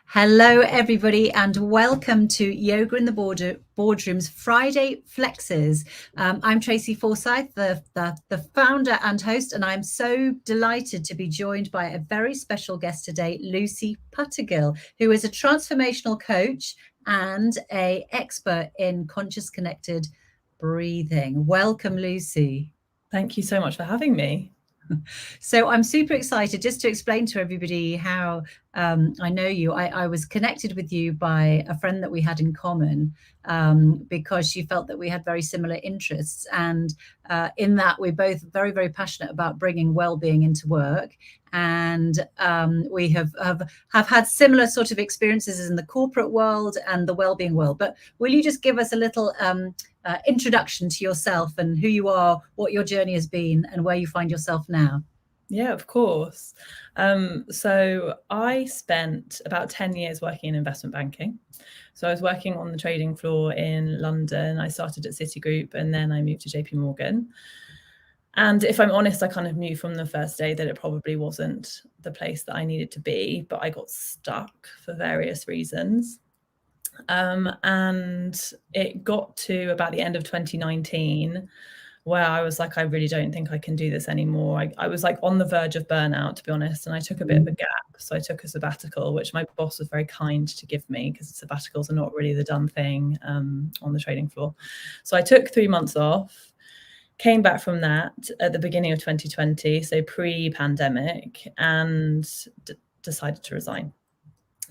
Hello, everybody, and welcome to Yoga in the Boardroom's Friday Flexes. I'm Tracy Forsyth, the founder and host, and I'm so delighted to be joined by a very special guest today, Lucy Puttergill, who is a transformational coach and an expert in conscious connected breathing. Welcome, Lucy. Thank you so much for having me. So I'm super excited just to explain to everybody how I know you. I was connected with you by a friend that we had in common because she felt that we had very similar interests. And in that, we're both very, very passionate about bringing well-being into work. And we have had similar sort of experiences in the corporate world and the well-being world. But will you just give us a little introduction to yourself and who you are, what your journey has been, and where you find yourself now? Yeah, of course. So I spent about 10 years working in investment banking. So I was working on the trading floor in London. I started at Citigroup and then I moved to JP Morgan. And if I'm honest, I kind of knew from the first day that it probably wasn't the place that I needed to be, but I got stuck for various reasons. And it got to about the end of 2019 where I was like, I really don't think I can do this anymore. I was like on the verge of burnout, to be honest, and I took a bit of a gap. So I took a sabbatical, which my boss was very kind to give me because sabbaticals are not really the done thing on the trading floor. So I took 3 months off, came back from that at the beginning of 2020, so pre-pandemic, and decided to resign.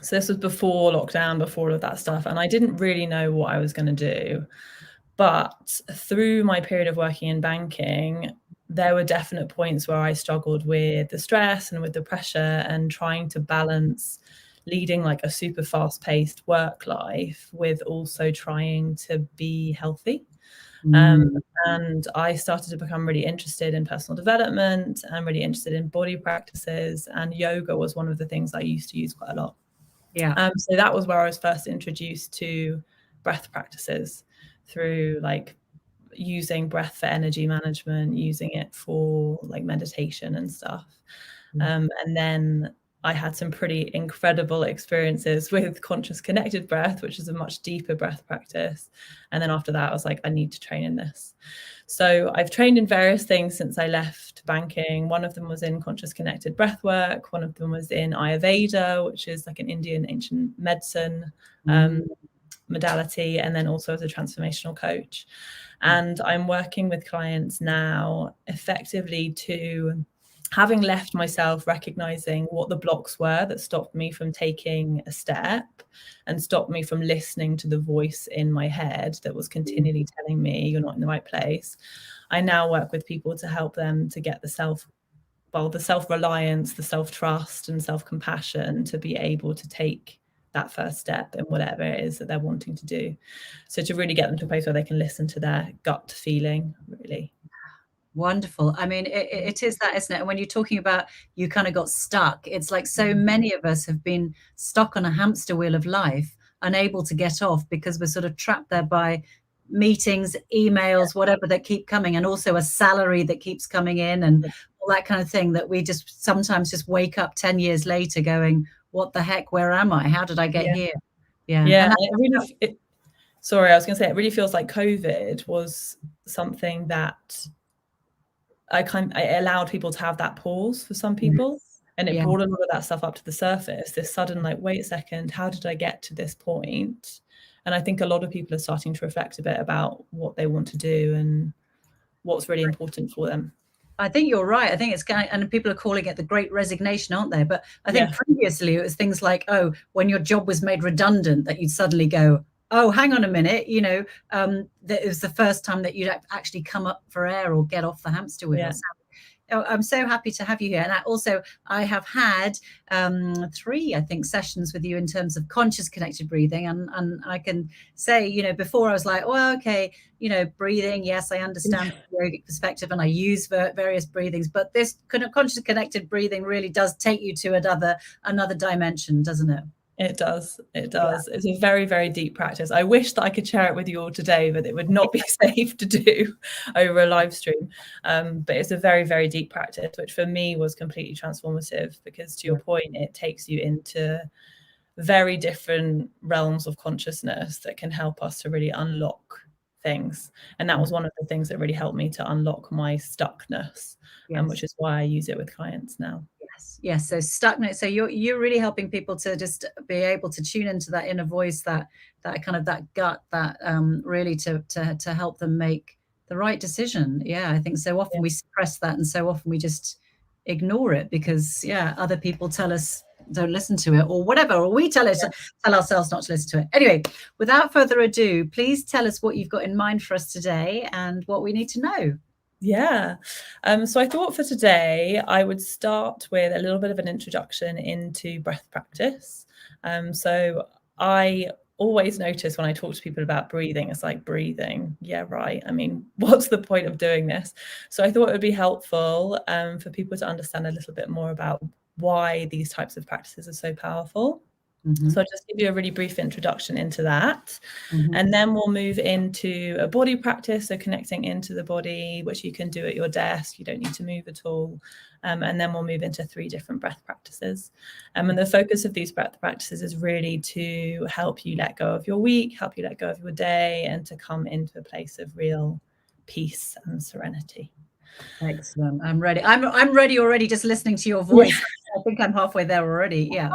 So this was before lockdown, before all of that stuff. And I didn't really know what I was going to do. But through my period of working in banking, there were definite points where I struggled with the stress and with the pressure and trying to balance leading like a super fast-paced work life with also trying to be healthy. And I started to become really interested in personal development and really interested in body practices. And yoga was one of the things I used to use quite a lot. Yeah. So that was where I was first introduced to breath practices through like using breath for energy management, using it for like meditation and stuff. And then I had some pretty incredible experiences with conscious connected breath, which is a much deeper breath practice. And then after that, I was like, I need to train in this. So I've trained in various things since I left banking. One of them was in conscious connected breathwork. One of them was in Ayurveda, which is like an Indian ancient medicine modality, and then also as a transformational coach. And I'm working with clients now effectively to, having left myself, recognizing what the blocks were that stopped me from taking a step and stopped me from listening to the voice in my head that was continually telling me you're not in the right place. I now work with people to help them to get the self-reliance, the self-trust and self-compassion to be able to take that first step in whatever it is that they're wanting to do. So to really get them to a place where they can listen to their gut feeling, really. Wonderful. I mean, it is that, isn't it? And when you're talking about you kind of got stuck, it's like so many of us have been stuck on a hamster wheel of life, unable to get off because we're sort of trapped there by meetings, emails, whatever that keep coming, and also a salary that keeps coming in and all that kind of thing, that we just sometimes just wake up 10 years later going, what the heck, where am I? How did I get here? Yeah. Sorry, I was going to say, it really feels like COVID was something that it allowed people to have that pause for some people. And it brought a lot of that stuff up to the surface, this sudden like, wait a second, how did I get to this point? And I think a lot of people are starting to reflect a bit about what they want to do and what's really important for them. I think you're right. I think it's kind of, and people are calling it the Great Resignation, aren't they? But I think previously it was things like, oh, when your job was made redundant, that you'd suddenly go, oh, hang on a minute, you know, that it was the first time that you'd actually come up for air or get off the hamster wheel. So I'm so happy to have you here. And I have had 3, I think, sessions with you in terms of conscious connected breathing. And I can say, you know, before I was like, well, okay, you know, breathing. Yes, I understand the yogic perspective and I use various breathings, but this kind of conscious connected breathing really does take you to another dimension, doesn't it? It does. It does. Yeah. It's a very, very deep practice. I wish that I could share it with you all today, but it would not be safe to do over a live stream. But it's a very, very deep practice, which for me was completely transformative because, to your point, it takes you into very different realms of consciousness that can help us to really unlock things. And that was one of the things that really helped me to unlock my stuckness, which is why I use it with clients now. Yes. So stuckness. So you're really helping people to just be able to tune into that inner voice, that kind of that gut, that really to help them make the right decision. Yeah, I think so often we suppress that, and so often we just ignore it because other people tell us don't listen to it or whatever, or we tell ourselves not to listen to it. Anyway, without further ado, please tell us what you've got in mind for us today and what we need to know. Yeah. So I thought for today, I would start with a little bit of an introduction into breath practice. So I always notice when I talk to people about breathing, it's like breathing. Yeah, right. I mean, what's the point of doing this? So I thought it would be helpful for people to understand a little bit more about why these types of practices are so powerful. So I'll just give you a really brief introduction into that. And then we'll move into a body practice, so connecting into the body, which you can do at your desk. You don't need to move at all. And then we'll move into 3 different breath practices. And the focus of these breath practices is really to help you let go of your week, help you let go of your day, and to come into a place of real peace and serenity. Excellent. I'm ready. I'm ready already just listening to your voice. I think I'm halfway there already. Yeah.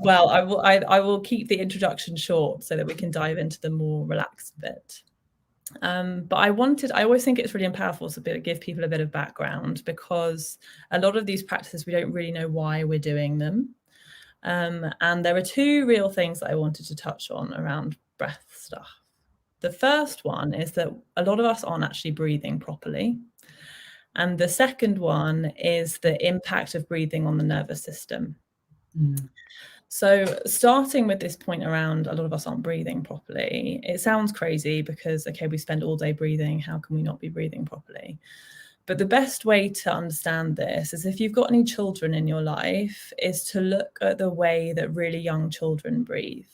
Well, I will keep the introduction short so that we can dive into the more relaxed bit. But I always think it's really powerful to give people a bit of background, because a lot of these practices, we don't really know why we're doing them. And there are 2 real things that I wanted to touch on around breath stuff. The first one is that a lot of us aren't actually breathing properly. And the second one is the impact of breathing on the nervous system. So starting with this point around a lot of us aren't breathing properly, it sounds crazy because, okay, we spend all day breathing. How can we not be breathing properly? But the best way to understand this is, if you've got any children in your life, is to look at the way that really young children breathe.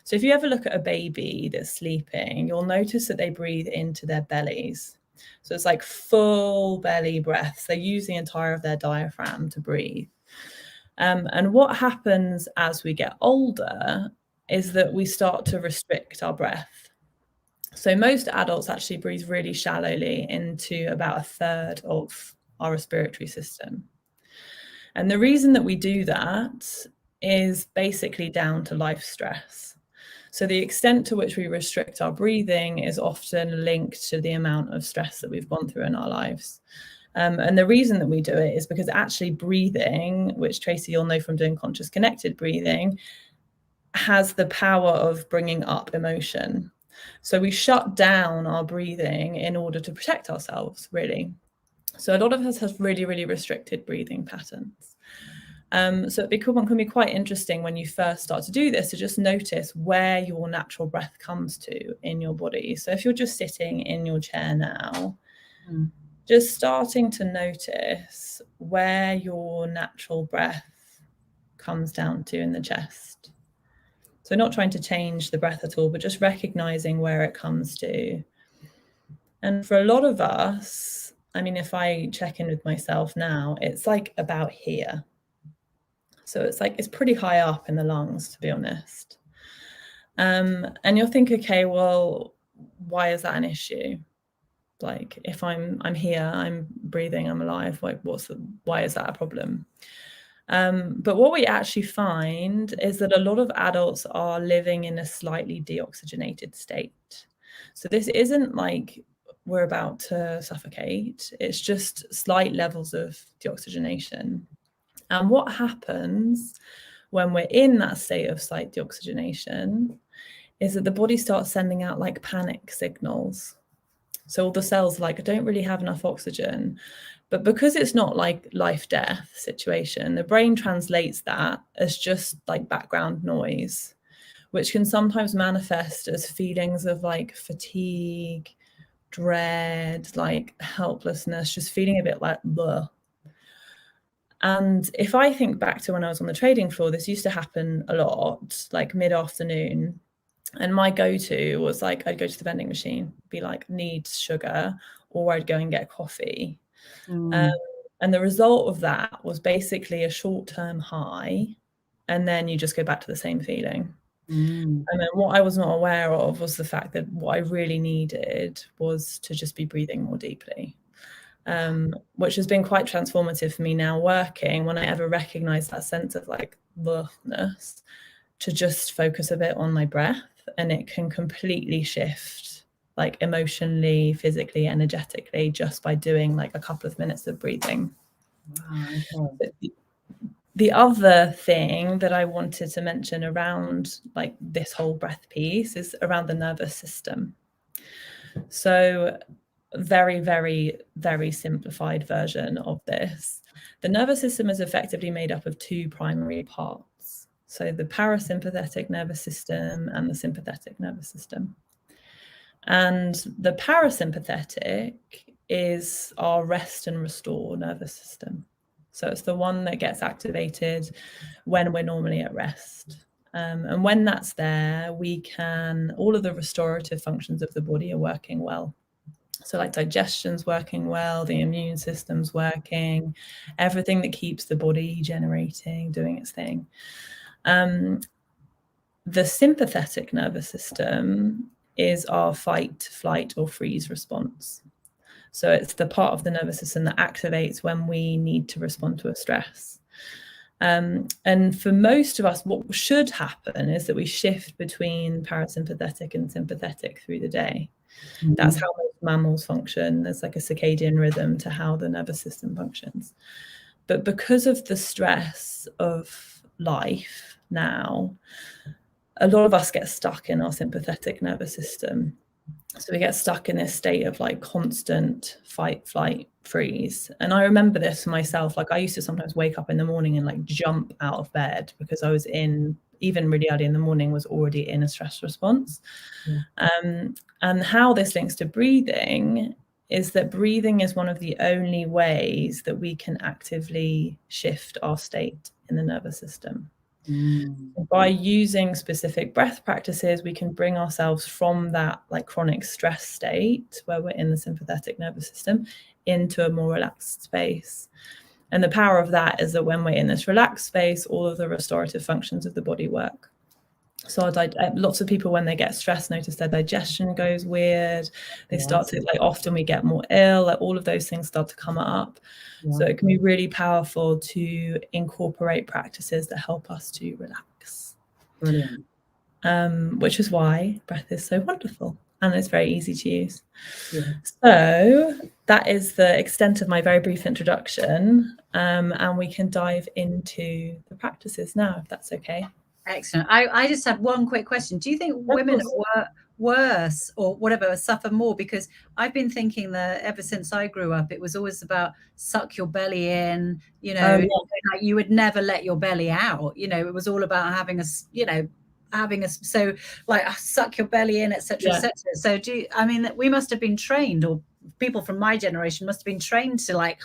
So if you ever look at a baby that's sleeping, you'll notice that they breathe into their bellies. So it's like full belly breaths. They use the entire of their diaphragm to breathe. And what happens as we get older is that we start to restrict our breath. So most adults actually breathe really shallowly into about 1/3 of our respiratory system. And the reason that we do that is basically down to life stress. So the extent to which we restrict our breathing is often linked to the amount of stress that we've gone through in our lives. And the reason that we do it is because actually breathing, which Tracy, you'll know from doing conscious connected breathing, has the power of bringing up emotion. So we shut down our breathing in order to protect ourselves, really. So a lot of us have really, really restricted breathing patterns. So it can be quite interesting when you first start to do this to just notice where your natural breath comes to in your body. So if you're just sitting in your chair now, just starting to notice where your natural breath comes down to in the chest. So not trying to change the breath at all, but just recognizing where it comes to. And for a lot of us, I mean, if I check in with myself now, it's like about here. So it's pretty high up in the lungs, to be honest. And you'll think, okay, well, why is that an issue? Like, if I'm here, I'm breathing, I'm alive, like why is that a problem? But what we actually find is that a lot of adults are living in a slightly deoxygenated state. So this isn't like we're about to suffocate, it's just slight levels of deoxygenation. And what happens when we're in that state of slight deoxygenation is that the body starts sending out like panic signals. So all the cells like don't really have enough oxygen, but because it's not like life-death situation, the brain translates that as just like background noise, which can sometimes manifest as feelings of like fatigue, dread, like helplessness, just feeling a bit like bleh. And if I think back to when I was on the trading floor, this used to happen a lot, like mid-afternoon. And my go-to was like, I'd go to the vending machine, be like, need sugar, or I'd go and get coffee. And the result of that was basically a short-term high, and then you just go back to the same feeling. Mm. And then what I was not aware of was the fact that what I really needed was to just be breathing more deeply, which has been quite transformative for me now working, when I ever recognize that sense of like blurriness, to just focus a bit on my breath, and it can completely shift, like emotionally, physically, energetically, just by doing like a couple of minutes of breathing. Wow, okay. The other thing that I wanted to mention around like this whole breath piece is around the nervous system. So very, very, very simplified version of this. The nervous system is effectively made up of two primary parts. So the parasympathetic nervous system and the sympathetic nervous system. And the parasympathetic is our rest and restore nervous system. So it's the one that gets activated when we're normally at rest. And when that's there, all of the restorative functions of the body are working well. So like digestion's working well, the immune system's working, everything that keeps the body generating, doing its thing. The sympathetic nervous system is our fight, flight, or freeze response. So it's the part of the nervous system that activates when we need to respond to a stress. And for most of us, what should happen is that we shift between parasympathetic and sympathetic through the day. Mm-hmm. That's how most mammals function. There's like a circadian rhythm to how the nervous system functions. But because of the stress of life now, a lot of us get stuck in our sympathetic nervous system. So we get stuck in this state of like constant fight, flight, freeze. And I remember this for myself. Like I used to sometimes wake up in the morning and like jump out of bed because I was even really early in the morning, was already in a stress response. And how this links to breathing is that breathing is one of the only ways that we can actively shift our state in the nervous system. By using specific breath practices, we can bring ourselves from that like chronic stress state where we're in the sympathetic nervous system into a more relaxed space. And the power of that is that when we're in this relaxed space, all of the restorative functions of the body work. So lots of people, when they get stressed, notice their digestion goes weird. They start to, like, often we get more ill, like all of those things start to come up. So it can be really powerful to incorporate practices that help us to relax. Brilliant. Which is why breath is so wonderful and it's very easy to use. So that is the extent of my very brief introduction. And we can dive into the practices now, if that's okay. Excellent. I just had one quick question. Do you think women were worse or whatever suffer more? Because I've been thinking that ever since I grew up, it was always about suck your belly in, like you would never let your belly out. It was all about having so like suck your belly in, etc., etc. So we must have been trained, or people from my generation must have been trained to like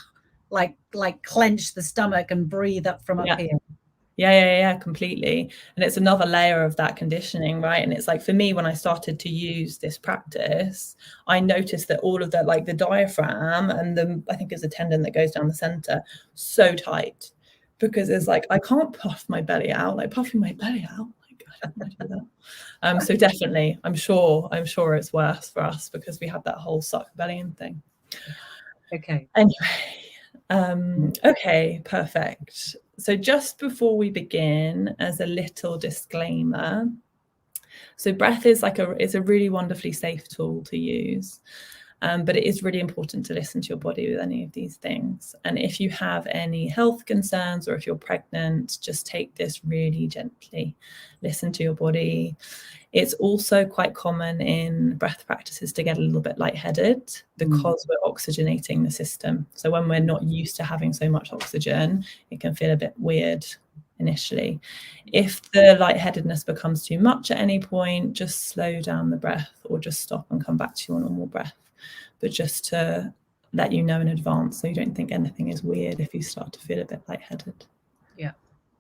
clench the stomach and breathe up from up here. Yeah, completely. And it's another layer of that conditioning, right? And it's like, for me, when I started to use this practice, I noticed that all of that, like the diaphragm and I think it's a tendon that goes down the center, so tight, because it's like, I can't puff my belly out, like puffing my belly out. Like, I don't want to do that. So definitely, I'm sure it's worse for us because we have that whole suck belly in thing. Okay. Anyway, okay, perfect. So just before we begin, as a little disclaimer, so breath is a really wonderfully safe tool to use, but it is really important to listen to your body with any of these things. And if you have any health concerns or if you're pregnant, just take this really gently. Listen to your body. It's also quite common in breath practices to get a little bit lightheaded because we're oxygenating the system. So when we're not used to having so much oxygen, it can feel a bit weird initially. If the lightheadedness becomes too much at any point, just slow down the breath or just stop and come back to your normal breath. But just to let you know in advance so you don't think anything is weird if you start to feel a bit lightheaded. Yeah,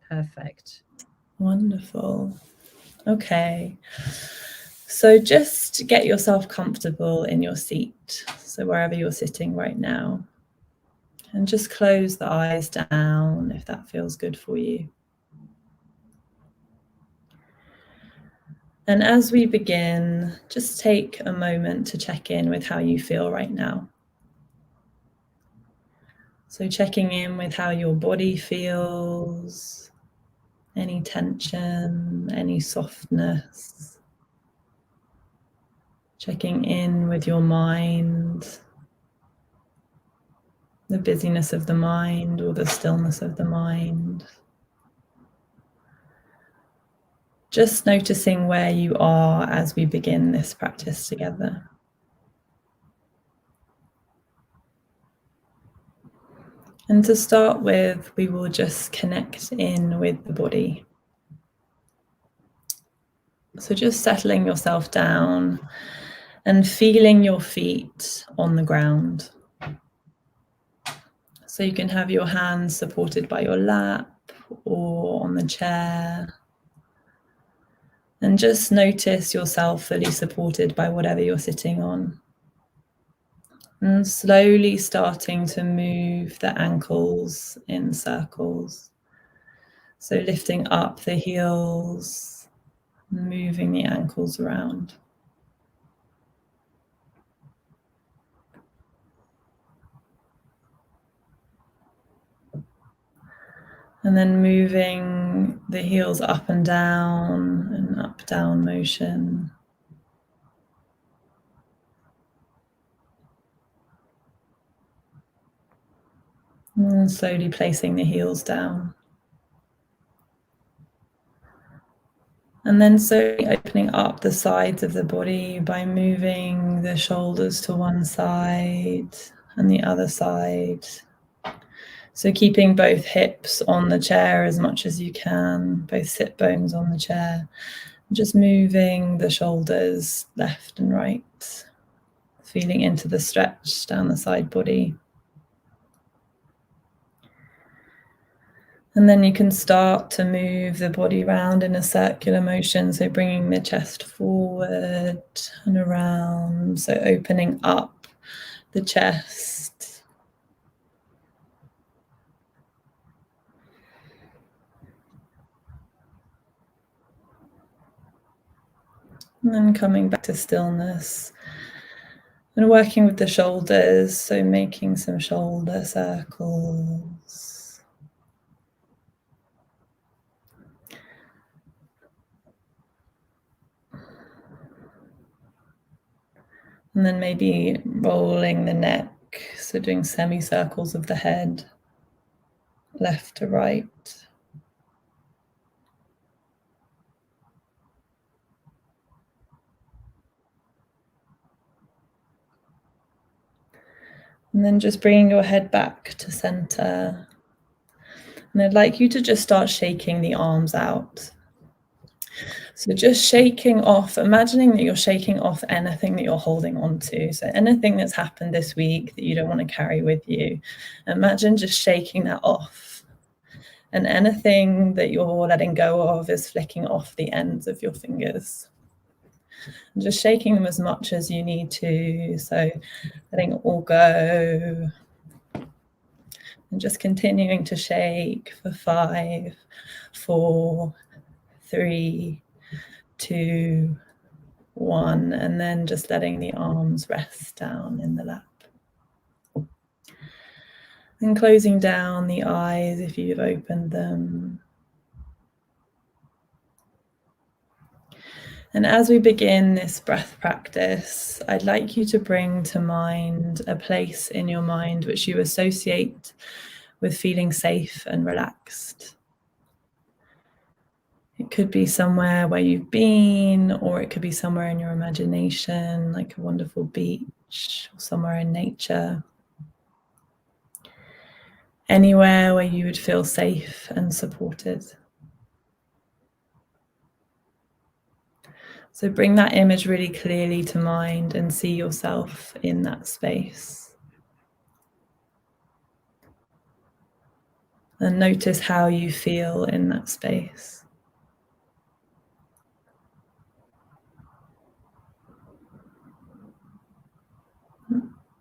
perfect. Wonderful. Okay, so just get yourself comfortable in your seat, so wherever you're sitting right now, and just close the eyes down if that feels good for you. And as we begin, just take a moment to check in with how you feel right now. So checking in with how your body feels, any tension, any softness. Checking in with your mind, the busyness of the mind or the stillness of the mind. Just noticing where you are as we begin this practice together. And to start with, we will just connect in with the body. So just settling yourself down and feeling your feet on the ground. So you can have your hands supported by your lap or on the chair. And just notice yourself fully supported by whatever you're sitting on. And slowly starting to move the ankles in circles. So lifting up the heels, moving the ankles around. And then moving the heels up and down, an up-down motion. And slowly placing the heels down. And then slowly opening up the sides of the body by moving the shoulders to one side and the other side. So keeping both hips on the chair as much as you can, both sit bones on the chair. Just moving the shoulders left and right, feeling into the stretch down the side body. And then you can start to move the body around in a circular motion, so bringing the chest forward and around, so opening up the chest. And then coming back to stillness and working with the shoulders, so making some shoulder circles. And then maybe rolling the neck, so doing semicircles of the head, left to right. And then just bringing your head back to center. And I'd like you to just start shaking the arms out. So just shaking off, imagining that you're shaking off anything that you're holding on to. So anything that's happened this week that you don't want to carry with you, imagine just shaking that off. And anything that you're letting go of is flicking off the ends of your fingers. And just shaking them as much as you need to. So letting it all go. And just continuing to shake for 5, 4, 3, 2, 1, and then just letting the arms rest down in the lap. And closing down the eyes if you've opened them. And as we begin this breath practice, I'd like you to bring to mind a place in your mind which you associate with feeling safe and relaxed. It could be somewhere where you've been, or it could be somewhere in your imagination, like a wonderful beach or somewhere in nature. Anywhere where you would feel safe and supported. So bring that image really clearly to mind and see yourself in that space. And notice how you feel in that space.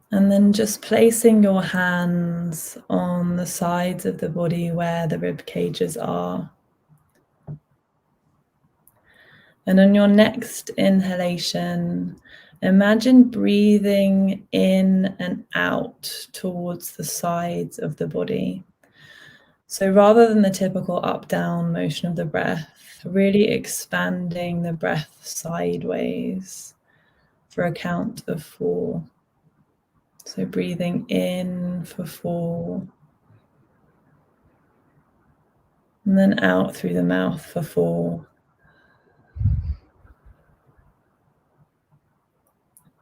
And then just placing your hands on the sides of the body where the rib cages are. And on your next inhalation, imagine breathing in and out towards the sides of the body. So rather than the typical up-down motion of the breath, really expanding the breath sideways for a count of 4. So breathing in for 4, and then out through the mouth for 4.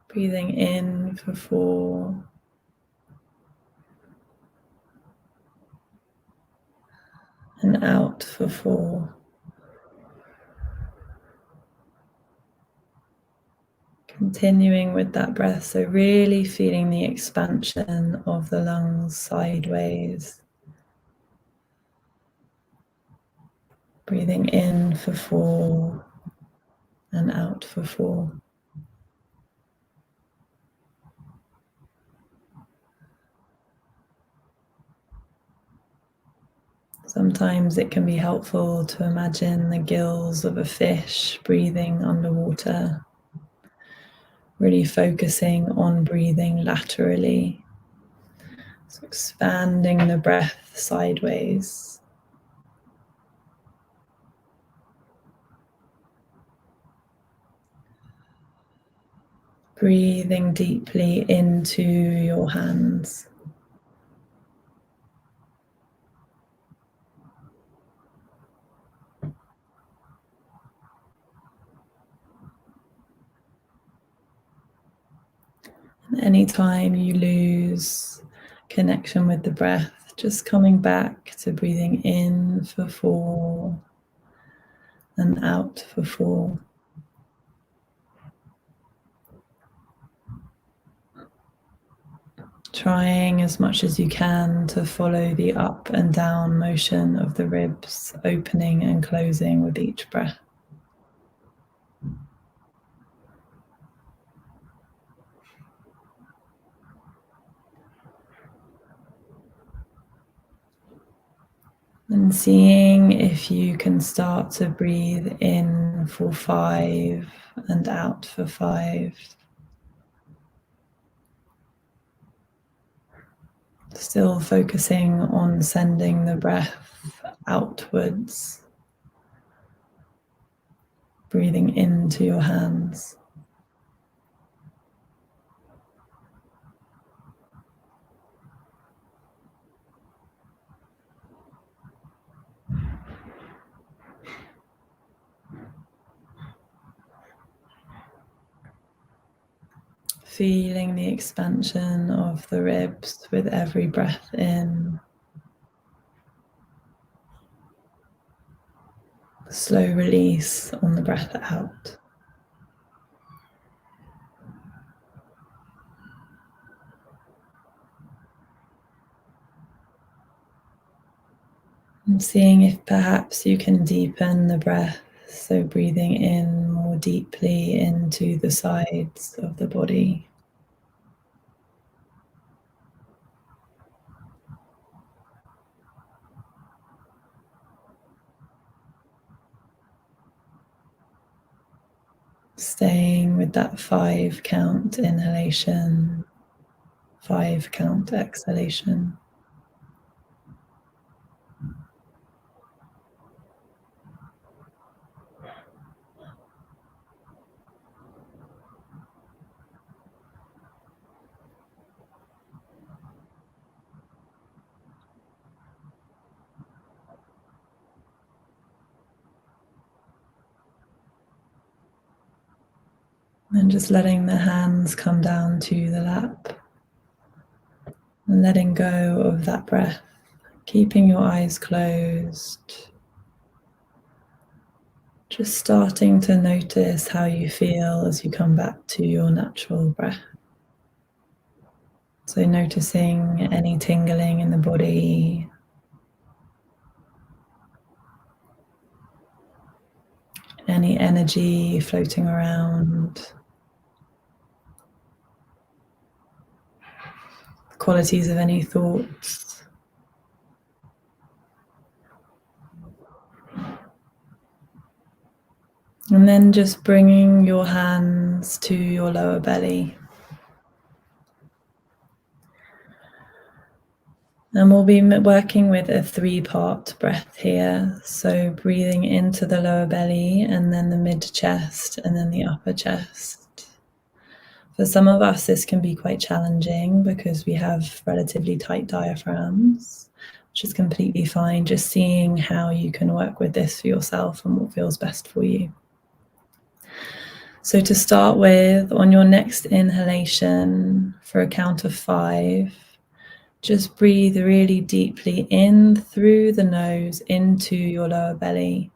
Breathing in for 4. And out for 4. Continuing with that breath, so really feeling the expansion of the lungs sideways. Breathing in for 4 and out for 4. Sometimes it can be helpful to imagine the gills of a fish breathing underwater, really focusing on breathing laterally, so expanding the breath sideways. Breathing deeply into your hands. Anytime you lose connection with the breath, just coming back to breathing in for 4 and out for 4. Trying as much as you can to follow the up and down motion of the ribs, opening and closing with each breath. And seeing if you can start to breathe in for 5 and out for 5. Still focusing on sending the breath outwards. Breathing into your hands. Feeling the expansion of the ribs with every breath in. Slow release on the breath out. And seeing if perhaps you can deepen the breath, so breathing in more deeply into the sides of the body. Staying with that 5 count inhalation, 5 count exhalation. And just letting the hands come down to the lap. And letting go of that breath. Keeping your eyes closed. Just starting to notice how you feel as you come back to your natural breath. So noticing any tingling in the body. Any energy floating around. Qualities of any thoughts. And then just bringing your hands to your lower belly. And we'll be working with a 3-part breath here. So breathing into the lower belly, and then the mid-chest, and then the upper chest. For some of us, this can be quite challenging because we have relatively tight diaphragms, which is completely fine. Just seeing how you can work with this for yourself and what feels best for you. So to start with, on your next inhalation, for a count of 5, just breathe really deeply in through the nose into your lower belly.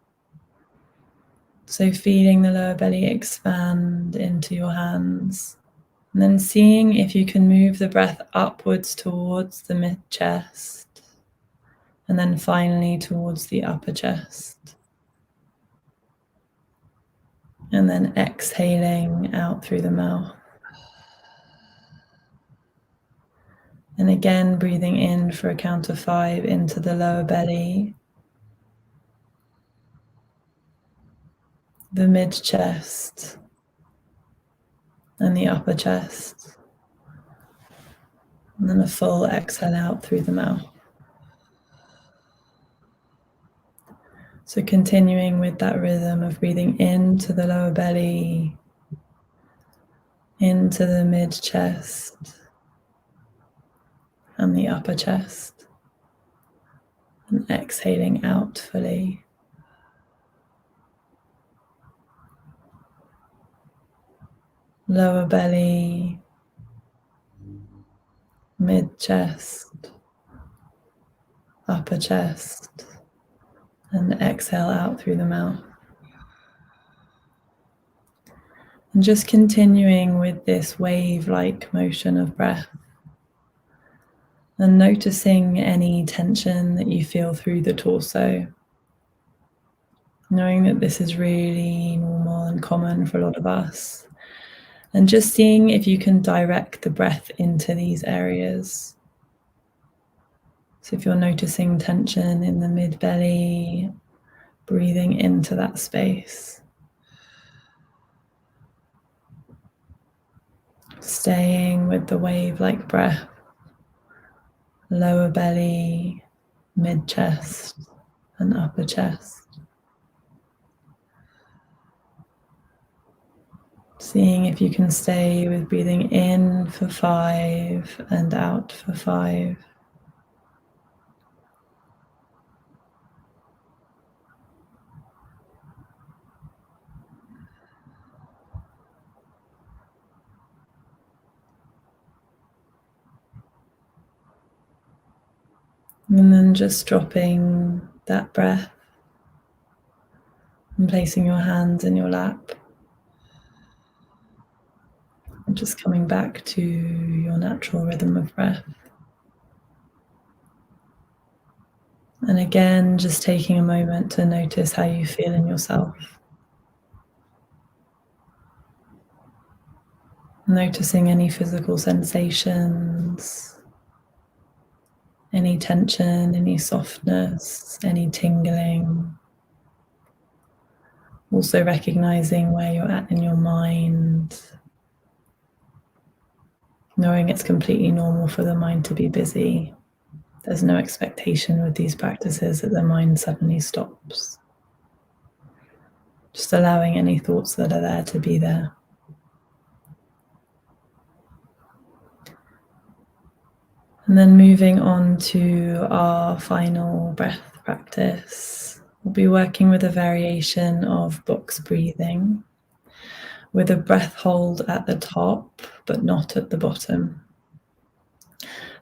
So feeling the lower belly expand into your hands. And then seeing if you can move the breath upwards towards the mid-chest. And then finally towards the upper chest. And then exhaling out through the mouth. And again, breathing in for a count of 5 into the lower belly, the mid-chest, and the upper chest. And then a full exhale out through the mouth. So continuing with that rhythm of breathing into the lower belly, into the mid-chest, and the upper chest. And exhaling out fully. Lower belly, mid-chest, upper chest, and exhale out through the mouth. And just continuing with this wave-like motion of breath. And noticing any tension that you feel through the torso. Knowing that this is really normal and common for a lot of us. And just seeing if you can direct the breath into these areas. So if you're noticing tension in the mid-belly, breathing into that space. Staying with the wave-like breath. Lower belly, mid-chest, and upper chest. Seeing if you can stay with breathing in for 5 and out for 5. And then just dropping that breath and placing your hands in your lap. And just coming back to your natural rhythm of breath. And again, just taking a moment to notice how you feel in yourself. Noticing any physical sensations, any tension, any softness, any tingling. Also recognizing where you're at in your mind. Knowing it's completely normal for the mind to be busy. There's no expectation with these practices that the mind suddenly stops. Just allowing any thoughts that are there to be there. And then moving on to our final breath practice. We'll be working with a variation of box breathing with a breath hold at the top, but not at the bottom.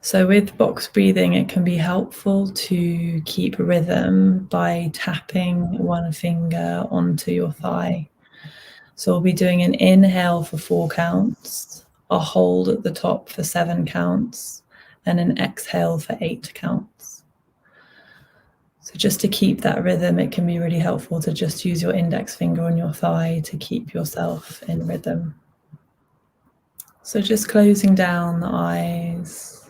So with box breathing, it can be helpful to keep rhythm by tapping one finger onto your thigh. So we'll be doing an inhale for 4 counts, a hold at the top for 7 counts, and an exhale for 8 counts. So just to keep that rhythm, it can be really helpful to just use your index finger on your thigh to keep yourself in rhythm. So just closing down the eyes.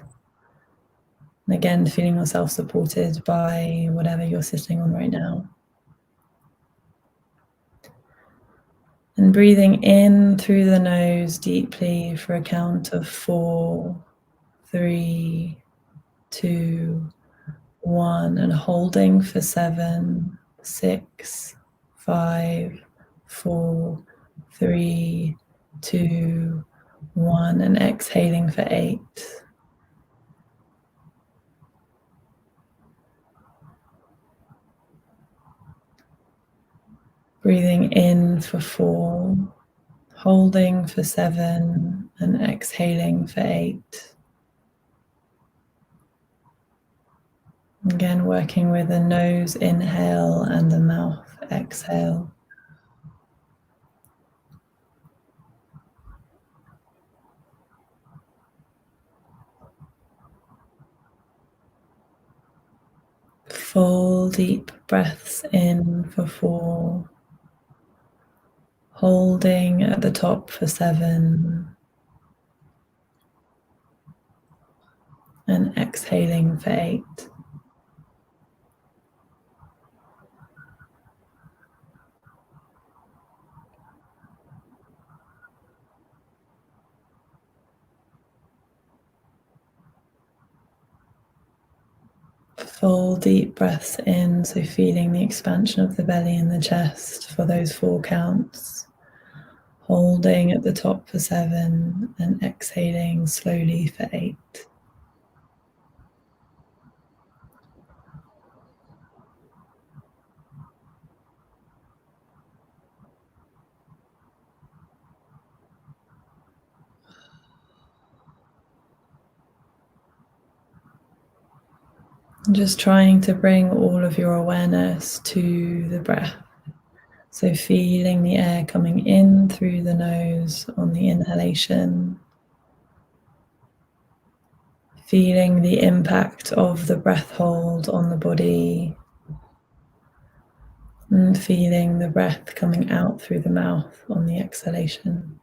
And again, feeling yourself supported by whatever you're sitting on right now. And breathing in through the nose deeply for a count of 4, 3, 2, 1, and holding for 7, 6, 5, 4, 3, 2, 1, and exhaling for 8. Breathing in for 4, holding for 7, and exhaling for 8. Again, working with a nose inhale and a mouth exhale. Full deep breaths in for 4, holding at the top for 7, and exhaling for 8. Full deep breaths in, so feeling the expansion of the belly and the chest for those 4 counts. Holding at the top for 7 and exhaling slowly for 8. Just trying to bring all of your awareness to the breath. So feeling the air coming in through the nose on the inhalation. Feeling the impact of the breath hold on the body. And feeling the breath coming out through the mouth on the exhalation.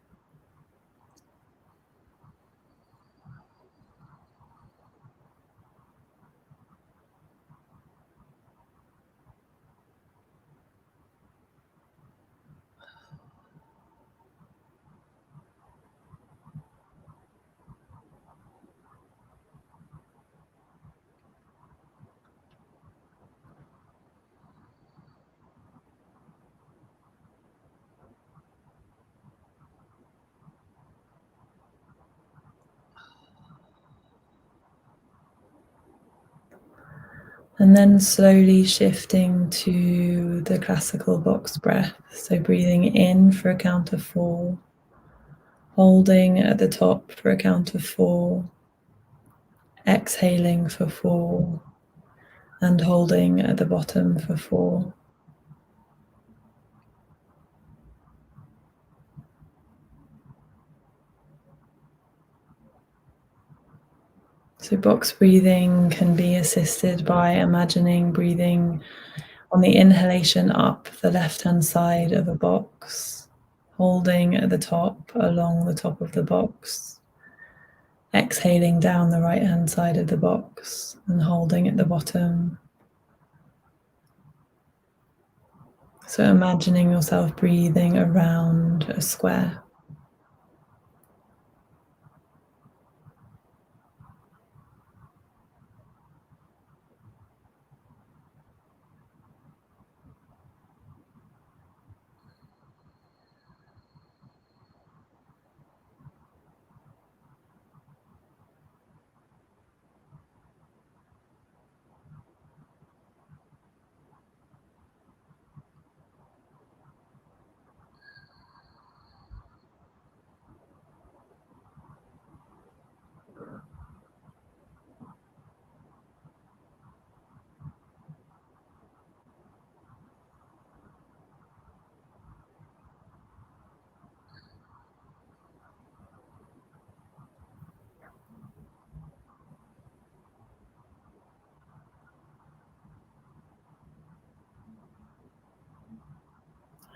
And then slowly shifting to the classical box breath. So breathing in for a count of 4, holding at the top for a count of 4, exhaling for 4, and holding at the bottom for 4. So box breathing can be assisted by imagining breathing on the inhalation up the left-hand side of a box, holding at the top along the top of the box, exhaling down the right-hand side of the box and holding at the bottom. So imagining yourself breathing around a square.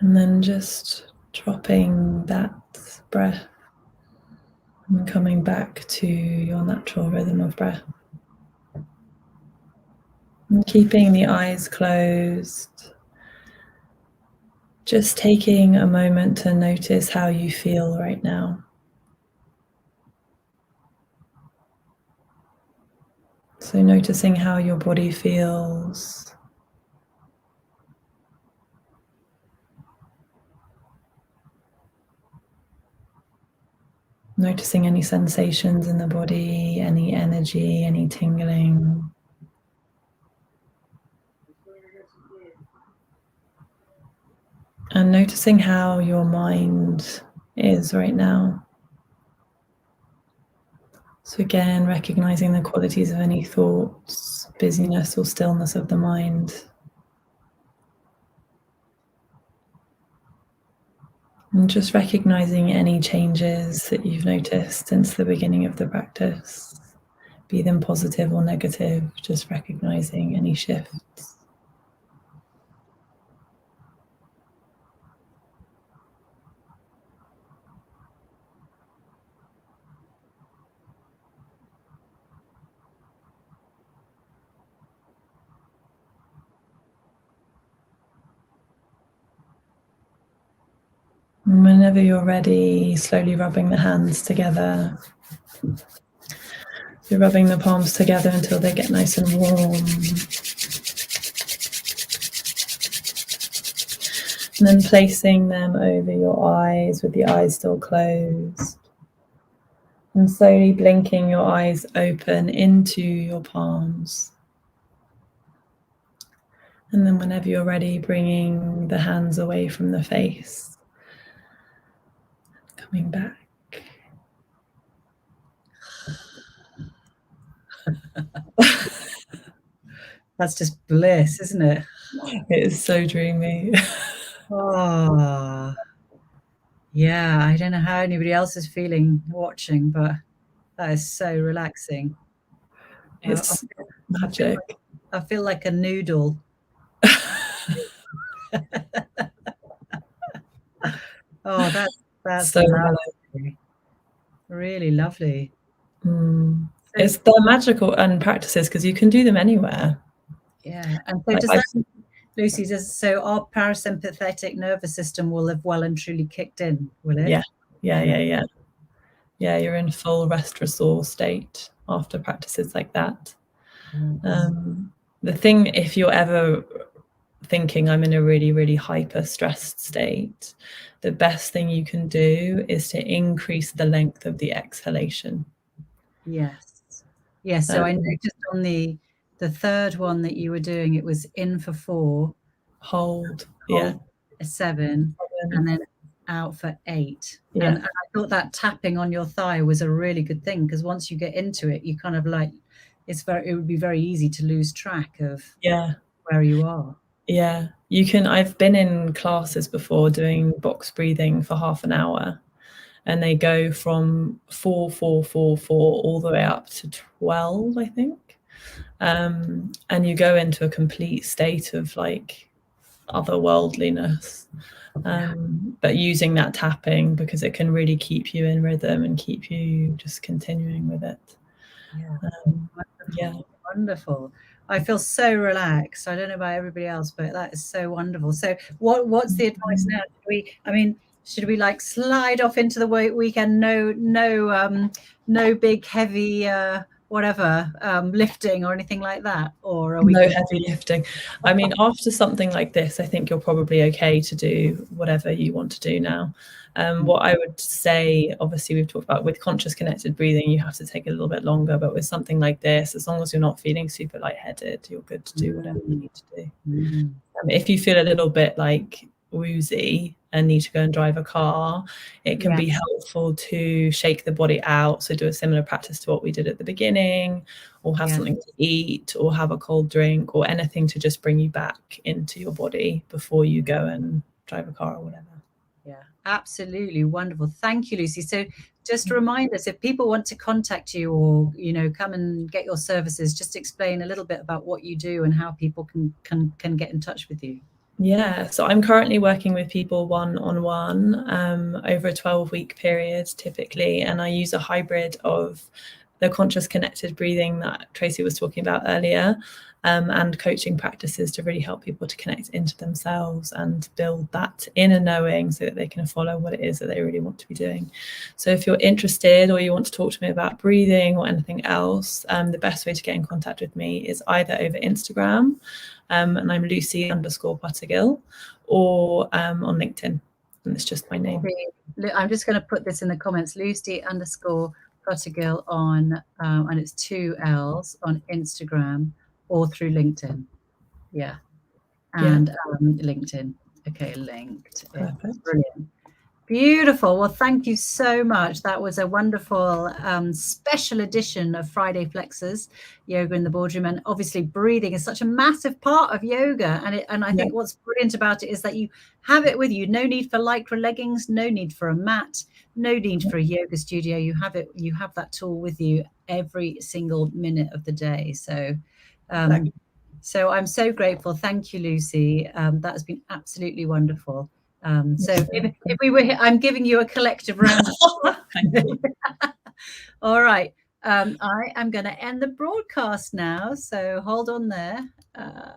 And then just dropping that breath and coming back to your natural rhythm of breath. And keeping the eyes closed, Just taking a moment to notice how you feel right now. So noticing how your body feels. Noticing any sensations in the body, any energy, any tingling. And noticing how your mind is right now. So again, recognizing the qualities of any thoughts, busyness or stillness of the mind. And just recognizing any changes that you've noticed since the beginning of the practice, be them positive or negative, just recognizing any shifts. And whenever you're ready, slowly rubbing the hands together. You're rubbing the palms together until they get nice and warm. And then placing them over your eyes with the eyes still closed. And slowly blinking your eyes open into your palms. And then whenever you're ready, bringing the hands away from the face. Coming back. That's just bliss, isn't it? It is so dreamy. Oh, yeah. I don't know how anybody else is feeling watching, but that is so relaxing. It's magic. I feel like a noodle. Oh, that's so lovely. Really lovely. It's the magical and practices because you can do them anywhere. Yeah. And so does that, Lucy, so our parasympathetic nervous system will have well and truly kicked in, will it? Yeah, you're in full rest restore state after practices like that. The thing, if you're ever thinking I'm in a really, really hyper stressed state, the best thing you can do is to increase the length of the exhalation. Yes. So I noticed on the third one that you were doing, it was in for 4, hold a 7, and then out for 8. And I thought that tapping on your thigh was a really good thing, because once you get into it, you kind of like, it would be very easy to lose track of where you are. Yeah, you can. I've been in classes before doing box breathing for half an hour, and they go from 4, 4, 4, 4 all the way up to 12, I think. And you go into a complete state of like otherworldliness. But using that tapping, because it can really keep you in rhythm and keep you just continuing with it. Wonderful. I feel so relaxed. I don't know about everybody else, but that is so wonderful. So what's the advice now? Should we like slide off into the weekend? No big heavy lifting or anything like that, or are we no heavy lifting? I mean, after something like this, I think you're probably okay to do whatever you want to do now. What I would say, obviously we've talked about with conscious connected breathing, you have to take a little bit longer, but with something like this, as long as you're not feeling super lightheaded, you're good to do whatever you need to do. If you feel a little bit like woozy and need to go and drive a car, it can be helpful to shake the body out. So do a similar practice to what we did at the beginning, or have something to eat, or have a cold drink, or anything to just bring you back into your body before you go and drive a car or whatever. Yeah, absolutely wonderful. Thank you, Lucy. So just remind us, if people want to contact you or, come and get your services, just explain a little bit about what you do and how people can get in touch with you. Yeah, so I'm currently working with people one-on-one over a 12-week period typically, and I use a hybrid of the conscious connected breathing that Tracy was talking about earlier, and coaching practices to really help people to connect into themselves and build that inner knowing so that they can follow what it is that they really want to be doing. So if you're interested or you want to talk to me about breathing or anything else, the best way to get in contact with me is either over Instagram, and I'm Lucy_Puttergill, or on LinkedIn, and it's just my name. I'm just going to put this in the comments, Lucy_Puttergill on, and it's 2 L's on Instagram or through LinkedIn. Yeah. And LinkedIn. Okay, LinkedIn. Perfect. Brilliant. Beautiful. Well, thank you so much. That was a wonderful special edition of Friday Flexes, Yoga in the Boardroom. And obviously breathing is such a massive part of yoga. And I think what's brilliant about it is that you have it with you. No need for lycra leggings, no need for a mat, no need for a yoga studio. You have that tool with you every single minute of the day. So so I'm so grateful. Thank you, Lucy. That has been absolutely wonderful. So if we were here, I'm giving you a collective round. Thank you. All right. I am going to end the broadcast now. So hold on there.